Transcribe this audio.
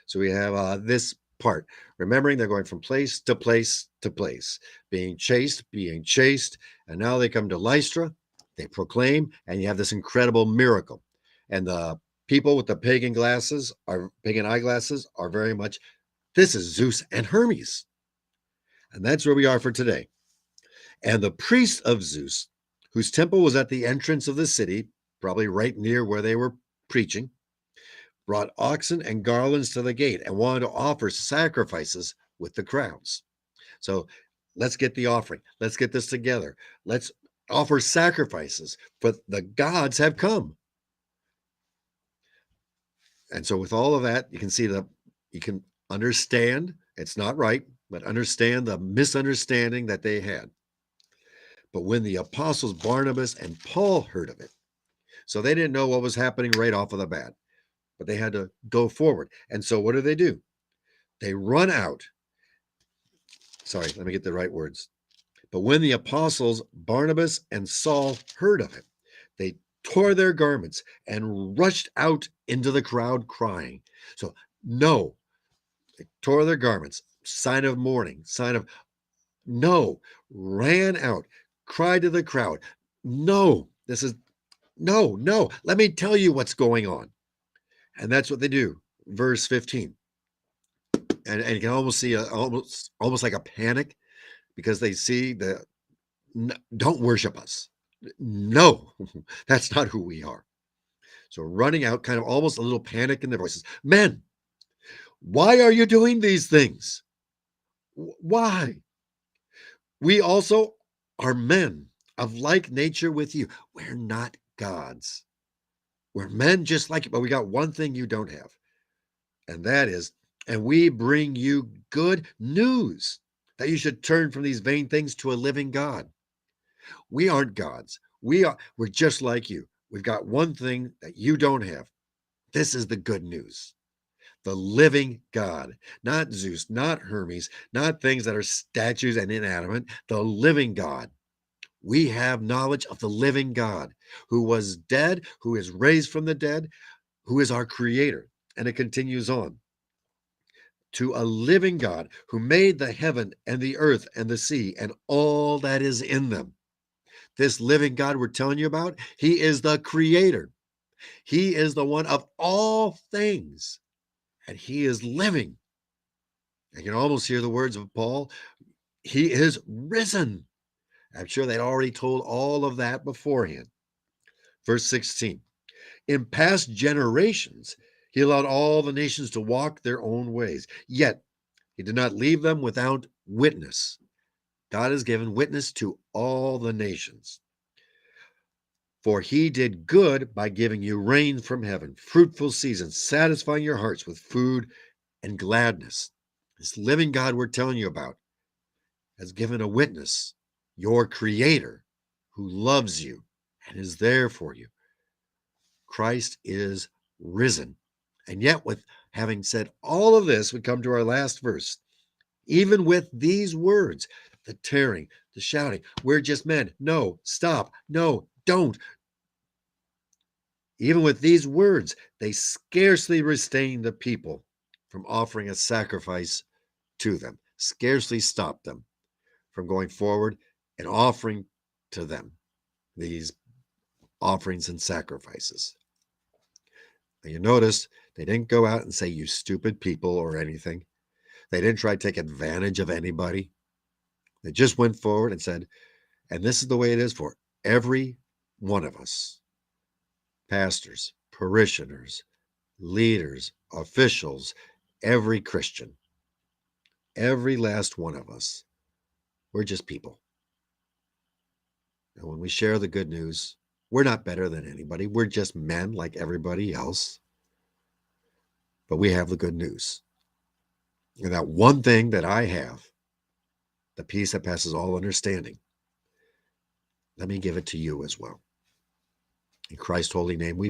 So we have this part, remembering they're going from place to place to place, being chased, and now they come to Lystra, they proclaim, and you have this incredible miracle. And the people with the pagan eyeglasses are very much, this is Zeus and Hermes. And that's where we are for today. And the priest of Zeus, whose temple was at the entrance of the city, probably right near where they were preaching, brought oxen and garlands to the gate and wanted to offer sacrifices with the crowds. So let's get the offering. Let's get this together. Let's offer sacrifices, for the gods have come. And so, with all of that, you can see that you can understand it's not right, but understand the misunderstanding that they had. But when the apostles Barnabas and Paul heard of it, so they didn't know what was happening right off of the bat, but they had to go forward. And so, what do? They run out. Sorry, let me get the right words. But when the apostles Barnabas and Saul heard of it, they tore their garments and rushed out into the crowd crying. So, no, they tore their garments, sign of mourning, sign of no, ran out, cried to the crowd, no, this is no, let me tell you what's going on. And that's what they do. Verse 15. And you can almost see almost like a panic because they see the don't worship us. No, that's not who we are. So running out, kind of almost a little panic in their voices. Men, why are you doing these things? Why? We also are men of like nature with you. We're not gods. We're men just like you, but we got one thing you don't have. And that is, and we bring you good news that you should turn from these vain things to a living God. We aren't gods. We're just like you. We've got one thing that you don't have. This is the good news. The living God, not Zeus, not Hermes, not things that are statues and inanimate, the living God. We have knowledge of the living God who was dead, who is raised from the dead, who is our creator. And it continues on, to a living God who made the heaven and the earth and the sea and all that is in them. This living God we're telling you about, he is the creator. He is the one of all things, and he is living. I can almost hear the words of Paul. He is risen. I'm sure they'd already told all of that beforehand. Verse 16. In past generations, he allowed all the nations to walk their own ways, yet he did not leave them without witness. God has given witness to all the nations. For he did good by giving you rain from heaven, fruitful seasons, satisfying your hearts with food and gladness. This living God we're telling you about has given a witness, your creator, who loves you and is there for you. Christ is risen. And yet, with having said all of this, we come to our last verse. Even with these words, the tearing, the shouting, we're just men. No, stop. No, don't. Even with these words, they scarcely restrain the people from offering a sacrifice to them, scarcely stop them from going forward and offering to them these offerings and sacrifices. Now, you notice they didn't go out and say, you stupid people, or anything. They didn't try to take advantage of anybody. They just went forward and said, and this is the way it is for every one of us, pastors, parishioners, leaders, officials, every Christian, every last one of us. We're just people. And when we share the good news, we're not better than anybody. We're just men like everybody else. But we have the good news. And that one thing that I have, the peace that passes all understanding, let me give it to you as well. In Christ's holy name we pray.